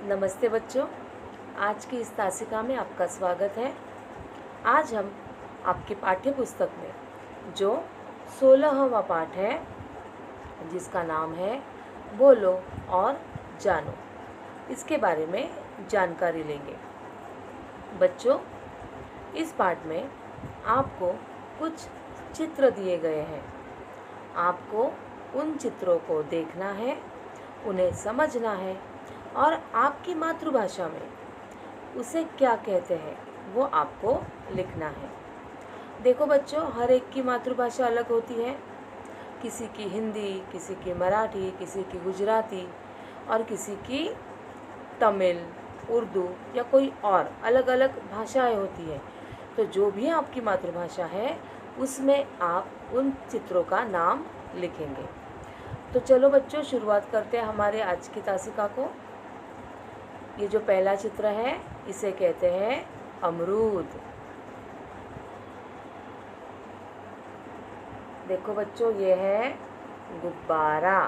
नमस्ते बच्चों, आज की इस तासिका में आपका स्वागत है। आज हम आपकी पाठ्य पुस्तक में जो 16वां पाठ है जिसका नाम है बोलो और जानो, इसके बारे में जानकारी लेंगे। बच्चों, इस पाठ में आपको कुछ चित्र दिए गए हैं। आपको उन चित्रों को देखना है, उन्हें समझना है और आपकी मातृभाषा में उसे क्या कहते हैं वो आपको लिखना है। देखो बच्चों, हर एक की मातृभाषा अलग होती है। किसी की हिंदी, किसी की मराठी, किसी की गुजराती और किसी की तमिल, उर्दू या कोई और अलग अलग भाषाएं होती हैं। तो जो भी आपकी मातृभाषा है उसमें आप उन चित्रों का नाम लिखेंगे। तो चलो बच्चों, शुरुआत करते हैं हमारे आज की तासिका को। ये जो पहला चित्र है इसे कहते हैं अमरूद। देखो बच्चों, ये है गुब्बारा।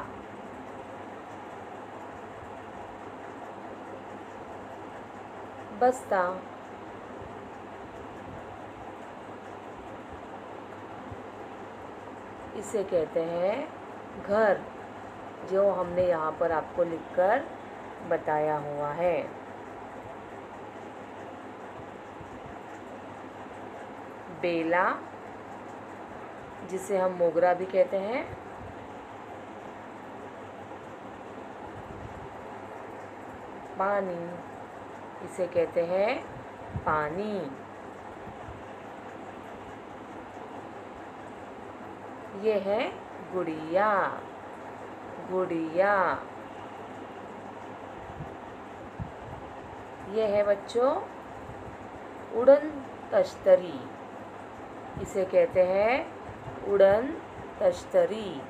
बस्ता। इसे कहते हैं घर, जो हमने यहाँ पर आपको लिखकर बताया हुआ है। बेला, जिसे हम मोगरा भी कहते हैं। पानी, इसे कहते हैं पानी। ये है गुड़िया। गुड़िया। ये है बच्चों उड़न तश्तरी। इसे कहते हैं उड़न तश्तरी।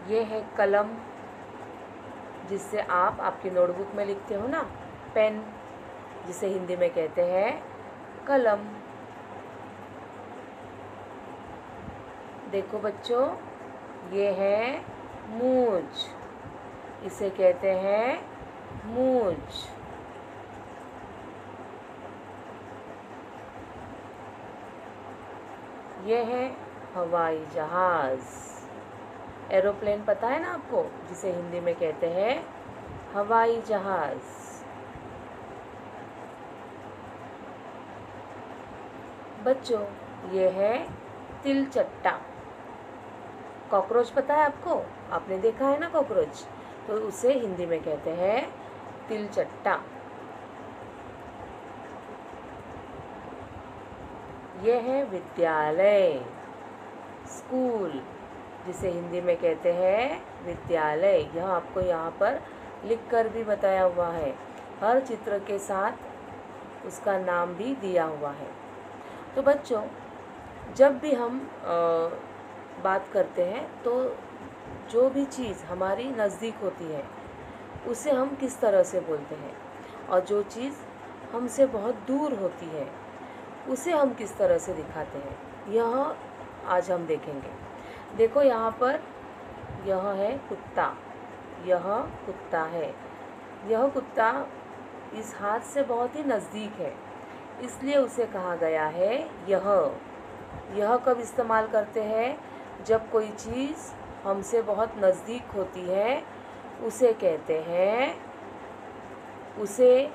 ये है कलम, जिससे आप आपकी नोटबुक में लिखते हो ना, पेन, जिसे हिंदी में कहते हैं कलम। देखो बच्चों, ये है मूंछ। इसे कहते हैं मूंछ। ये है हवाई जहाज। एरोप्लेन पता है ना आपको, जिसे हिंदी में कहते हैं हवाई जहाज। बच्चों, ये है तिलचट्टा। कॉकरोच पता है आपको? आपने देखा है ना कॉकरोच, तो उसे हिंदी में कहते हैं तिलचट्टा। यह है विद्यालय, स्कूल, जिसे हिंदी में कहते हैं विद्यालय। यह आपको यहाँ पर लिखकर भी बताया हुआ है। हर चित्र के साथ उसका नाम भी दिया हुआ है। तो बच्चों, जब भी हम बात करते हैं तो जो भी चीज़ हमारी नज़दीक होती है उसे हम किस तरह से बोलते हैं, और जो चीज़ हमसे बहुत दूर होती है उसे हम किस तरह से दिखाते हैं, यह आज हम देखेंगे। देखो यहाँ पर, यह है कुत्ता। यह कुत्ता है। यह कुत्ता इस हाथ से बहुत ही नज़दीक है, इसलिए उसे कहा गया है यह। यह कब इस्तेमाल करते हैं? जब कोई चीज़ हमसे बहुत नज़दीक होती है उसे कहते हैं, उसे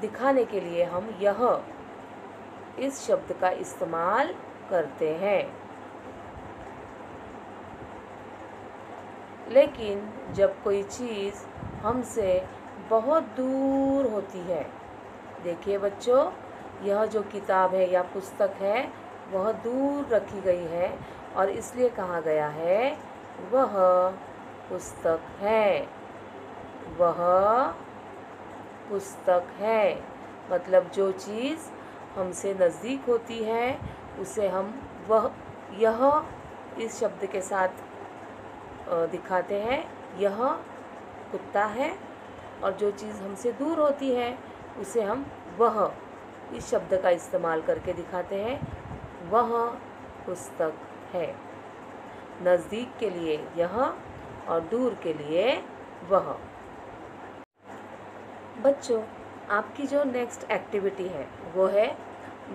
दिखाने के लिए हम यह इस शब्द का इस्तेमाल करते हैं। लेकिन जब कोई चीज़ हमसे बहुत दूर होती है, देखिए बच्चों, यह जो किताब है या पुस्तक है वह दूर रखी गई है और इसलिए कहा गया है वह पुस्तक है। वह पुस्तक है। मतलब जो चीज़ हमसे नज़दीक होती है उसे हम यह इस शब्द के साथ दिखाते हैं, यह कुत्ता है। और जो चीज़ हमसे दूर होती है उसे हम वह इस शब्द का इस्तेमाल करके दिखाते हैं, वह पुस्तक है। नज़दीक के लिए यह और दूर के लिए वह। बच्चों, आपकी जो नेक्स्ट एक्टिविटी है वो है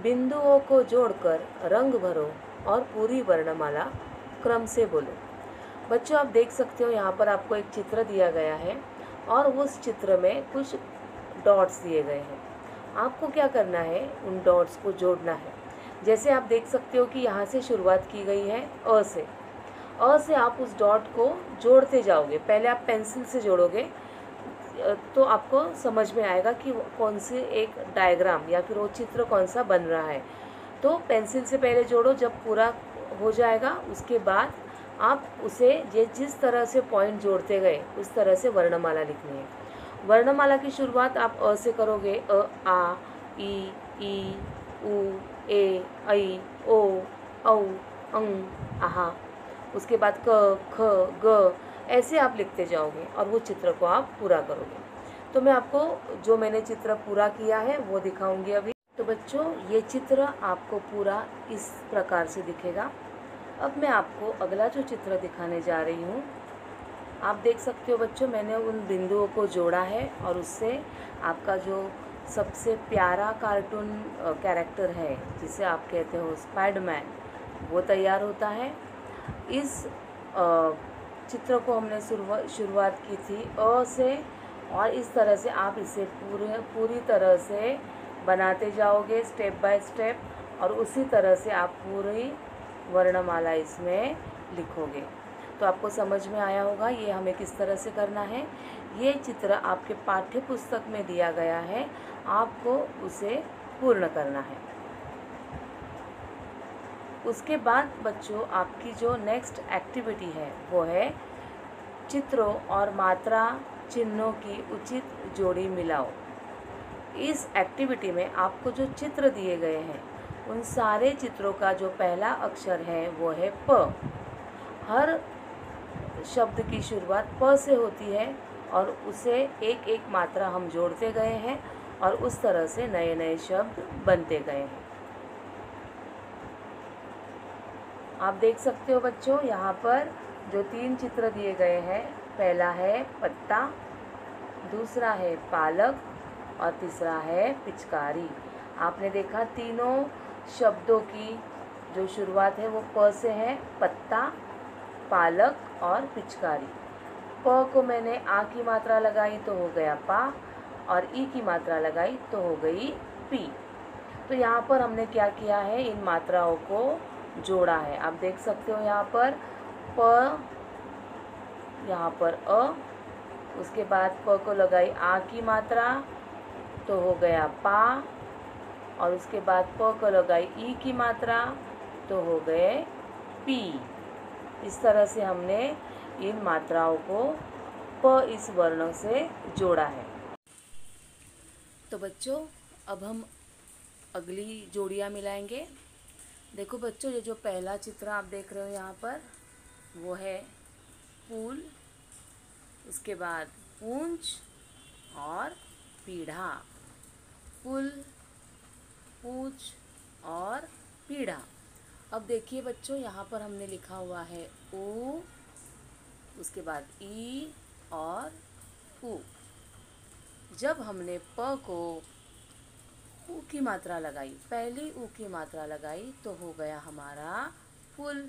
बिंदुओं को जोड़कर रंग भरो और पूरी वर्णमाला क्रम से बोलो। बच्चों, आप देख सकते हो यहाँ पर आपको एक चित्र दिया गया है और उस चित्र में कुछ डॉट्स दिए गए हैं। आपको क्या करना है, उन डॉट्स को जोड़ना है। जैसे आप देख सकते हो कि यहाँ से शुरुआत की गई है अ से। अ से आप उस डॉट को जोड़ते जाओगे। पहले आप पेंसिल से जोड़ोगे तो आपको समझ में आएगा कि कौन से एक डायग्राम या फिर वो चित्र कौन सा बन रहा है। तो पेंसिल से पहले जोड़ो, जब पूरा हो जाएगा उसके बाद आप उसे जिस तरह से पॉइंट जोड़ते गए उस तरह से वर्णमाला लिखनी है। वर्णमाला की शुरुआत आप अ से करोगे। अ, आ, ई, उ, ए, ऐ, ओ, औ, अं, आहा। उसके बाद क, ख, ग, ऐसे आप लिखते जाओगे और वो चित्र को आप पूरा करोगे। तो मैं आपको जो मैंने चित्र पूरा किया है वो दिखाऊंगी अभी। तो बच्चों, ये चित्र आपको पूरा इस प्रकार से दिखेगा। अब मैं आपको अगला जो चित्र दिखाने जा रही हूँ, आप देख सकते हो बच्चों, मैंने उन बिंदुओं को जोड़ा है और उससे आपका जो सबसे प्यारा कार्टून कैरेक्टर है जिसे आप कहते हो स्पाइडरमैन, वो तैयार होता है। इस चित्र को हमने शुरुआत की थी अ से और इस तरह से आप इसे पूरी तरह से बनाते जाओगे स्टेप बाय स्टेप, और उसी तरह से आप पूरी वर्णमाला इसमें लिखोगे। तो आपको समझ में आया होगा ये हमें किस तरह से करना है। ये चित्र आपके पाठ्य पुस्तक में दिया गया है, आपको उसे पूर्ण करना है। उसके बाद बच्चों, आपकी जो नेक्स्ट एक्टिविटी है वो है चित्रों और मात्रा चिन्हों की उचित जोड़ी मिलाओ। इस एक्टिविटी में आपको जो चित्र दिए गए हैं उन सारे चित्रों का जो पहला अक्षर है वो है प। हर शब्द की शुरुआत प से होती है और उसे एक एक मात्रा हम जोड़ते गए हैं और उस तरह से नए नए शब्द बनते गए हैं। आप देख सकते हो बच्चों, यहाँ पर जो 3 चित्र दिए गए हैं, पहला है पत्ता, दूसरा है पालक और तीसरा है पिचकारी। आपने देखा तीनों शब्दों की जो शुरुआत है वो प से है, पत्ता, पालक और पिचकारी। प को मैंने आ की मात्रा लगाई तो हो गया पा और ई की मात्रा लगाई तो हो गई पी। तो यहाँ पर हमने क्या किया है, इन मात्राओं को जोड़ा है। आप देख सकते हो यहाँ पर प, यहाँ पर अ, उसके बाद प को लगाई आ की मात्रा तो हो गया पा, और उसके बाद प को लगाई ई की मात्रा तो हो गए पी। इस तरह से हमने इन मात्राओं को प इस वर्ण से जोड़ा है। तो बच्चों, अब हम अगली जोड़ियाँ मिलाएंगे। देखो बच्चों, ये जो पहला चित्र आप देख रहे हो यहाँ पर वो है फूल, उसके बाद पूंछ और पीढ़ा। फूल, पूंछ और पीढ़ा। अब देखिए बच्चों, यहाँ पर हमने लिखा हुआ है ऊ, उसके बाद ई और उ। जब हमने प को ऊ की मात्रा लगाई, पहली ऊ की मात्रा लगाई तो हो गया हमारा फूल।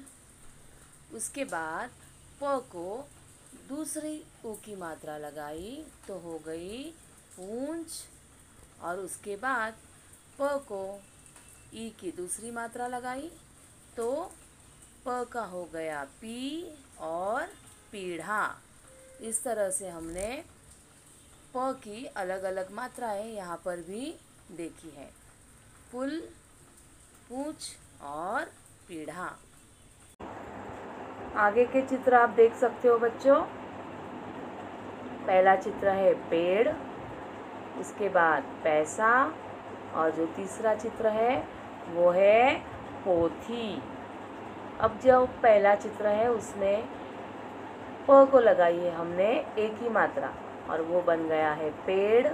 उसके बाद प को दूसरी ऊ की मात्रा लगाई तो हो गई पूंछ, और उसके बाद प को ई की दूसरी मात्रा लगाई तो प का हो गया पी और पीढ़ा। इस तरह से हमने प की अलग अलग मात्राएं यहाँ पर भी देखी है, फूल, पूंछ और पीढ़ा। आगे के चित्र आप देख सकते हो बच्चों। पहला चित्र है पेड़, उसके बाद पैसा, और जो तीसरा चित्र है वो है पोथी। अब जो पहला चित्र है उसमें प को लगाई है हमने एक ही मात्रा और वो बन गया है पेड़।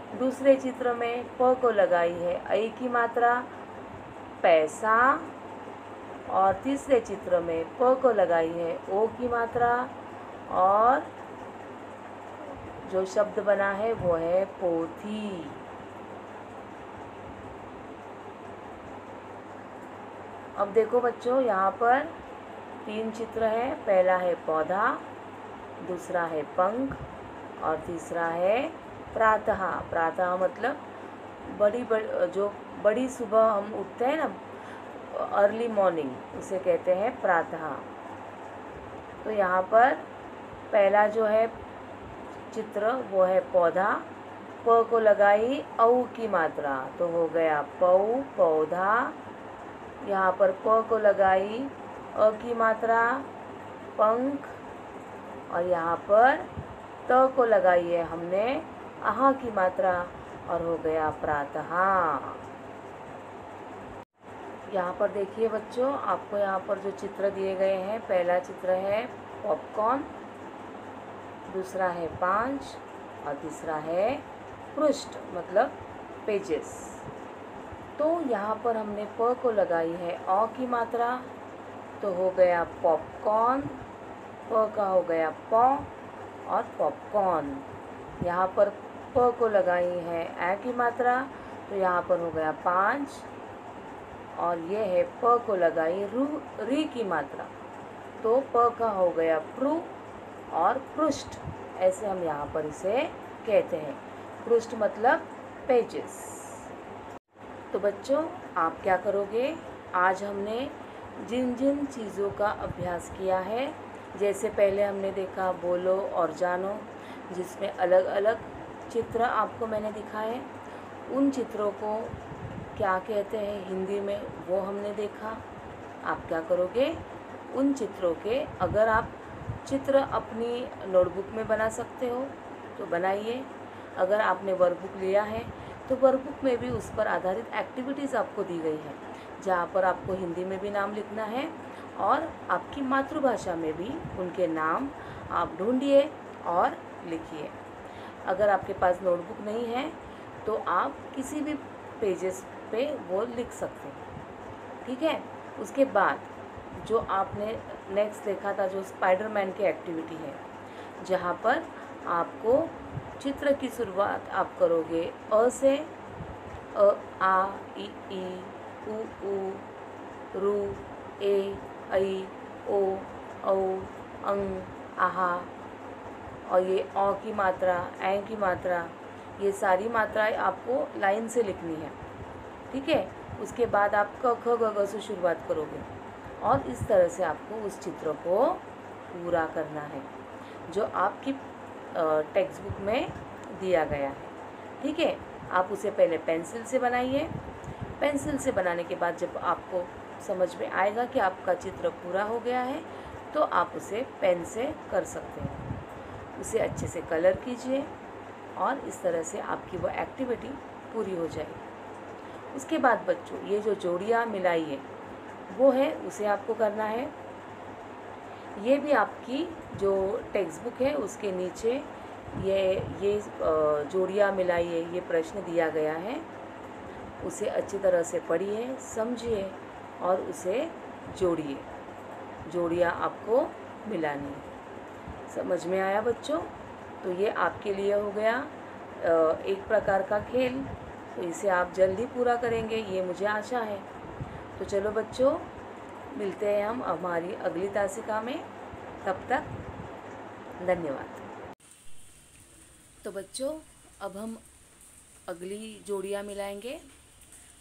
दूसरे चित्र में प को लगाई है ऐ की मात्रा, पैसा, और तीसरे चित्र में प को लगाई है ओ की मात्रा और जो शब्द बना है वो है पोथी। अब देखो बच्चों, यहाँ पर 3 चित्र है। पहला है पौधा, दूसरा है पंख और तीसरा है प्रातः। प्रातः मतलब जो बड़ी सुबह हम उठते हैं ना, अर्ली मॉर्निंग, उसे कहते हैं प्रातः। तो यहाँ पर पहला जो है चित्र वो है पौधा। प को लगाई औ की मात्रा तो हो गया पौ, पौधा। यहाँ पर प को लगाई अ की मात्रा, पंख। और यहाँ पर त को लगाई है हमने आहा की मात्रा और हो गया प्रातः। यहाँ पर देखिए बच्चों, आपको यहाँ पर जो चित्र दिए गए हैं, पहला चित्र है पॉपकॉर्न, दूसरा है पांच और तीसरा है पृष्ठ मतलब पेजेस। तो यहाँ पर हमने प को लगाई है अ की मात्रा तो हो गया पॉपकॉर्न। प का हो गया पौ और पॉपकॉर्न। यहाँ पर प को लगाई है ए की मात्रा तो यहाँ पर हो गया पांच। और ये है प को लगाई री की मात्रा तो प का हो गया प्रू और पृष्ठ। ऐसे हम यहाँ पर इसे कहते हैं। पृष्ठ मतलब पेजेस। तो बच्चों, आप क्या करोगे? आज हमने जिन जिन चीज़ों का अभ्यास किया है, जैसे पहले हमने देखा बोलो और जानो, जिसमें अलग अलग चित्र आपको मैंने दिखाए। उन चित्रों को क्या कहते हैं हिंदी में वो हमने देखा। आप क्या करोगे? उन चित्रों के अगर आप चित्र अपनी नोटबुक में बना सकते हो तो बनाइए। अगर आपने वर्कबुक लिया है तो वर्कबुक में भी उस पर आधारित एक्टिविटीज़ आपको दी गई है, जहाँ पर आपको हिंदी में भी नाम लिखना है और आपकी मातृभाषा में भी उनके नाम आप ढूंढिए और लिखिए। अगर आपके पास नोटबुक नहीं है तो आप किसी भी पेजेस पे वो लिख सकते हैं, ठीक है। उसके बाद जो आपने नेक्स्ट देखा था, जो स्पाइडरमैन की एक्टिविटी है, जहाँ पर आपको चित्र की शुरुआत आप करोगे अ से। अ, आ, ई, उ, रू, ए, ऐ, ओ, औ, अंग, आहा। और ये औ की मात्रा, ऐ की मात्रा, ये सारी मात्राएं आपको लाइन से लिखनी है, ठीक है। उसके बाद आप क ख ग घ से शुरुआत करोगे और इस तरह से आपको उस चित्र को पूरा करना है जो आपकी टेक्स्ट बुक में दिया गया है, ठीक है। आप उसे पहले पेंसिल से बनाइए। पेंसिल से बनाने के बाद जब आपको समझ में आएगा कि आपका चित्र पूरा हो गया है तो आप उसे पेन से कर सकते हैं। उसे अच्छे से कलर कीजिए और इस तरह से आपकी वो एक्टिविटी पूरी हो जाएगी। उसके बाद बच्चों, ये जो जोड़ियाँ मिलाई है वो है, उसे आपको करना है। ये भी आपकी जो टेक्स्ट बुक है उसके नीचे ये जोड़ियाँ मिलाई है, ये प्रश्न दिया गया है। उसे अच्छी तरह से पढ़िए, समझिए और उसे जोड़िए। जोड़ियाँ आपको मिलानी है। समझ में आया बच्चों? तो ये आपके लिए हो गया एक प्रकार का खेल। तो इसे आप जल्दी पूरा करेंगे, ये मुझे आशा है। तो चलो बच्चों, मिलते हैं हम हमारी अगली तासिका में। तब तक धन्यवाद। तो बच्चों, अब हम अगली जोड़ियाँ मिलाएंगे।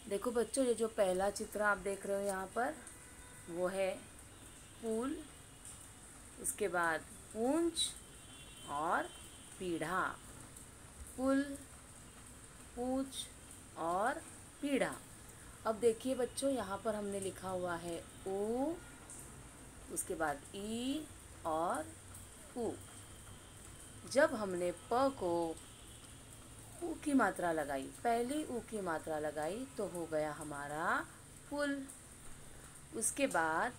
देखो बच्चों, ये जो पहला चित्र आप देख रहे हो यहाँ पर वो है फूल, उसके बाद पूंछ और पीढ़ा। फूल, पूंछ और पीढ़ा। अब देखिए बच्चों, यहाँ पर हमने लिखा हुआ है ऊ, उसके बाद ई और उ। जब हमने प को ऊ की मात्रा लगाई, पहली ऊ की मात्रा लगाई तो हो गया हमारा फूल। उसके बाद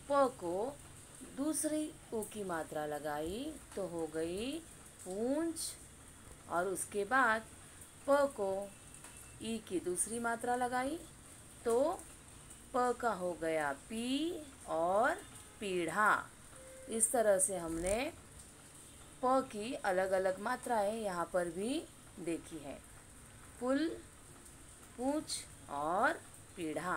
प को दूसरी ऊ की मात्रा लगाई तो हो गई पूंछ। और उसके बाद प को ई की दूसरी मात्रा लगाई तो प का हो गया पी और पीढ़ा। इस तरह से हमने प की अलग अलग मात्राएं यहाँ पर भी देखी है। पुल, पूंछ और पीढ़ा।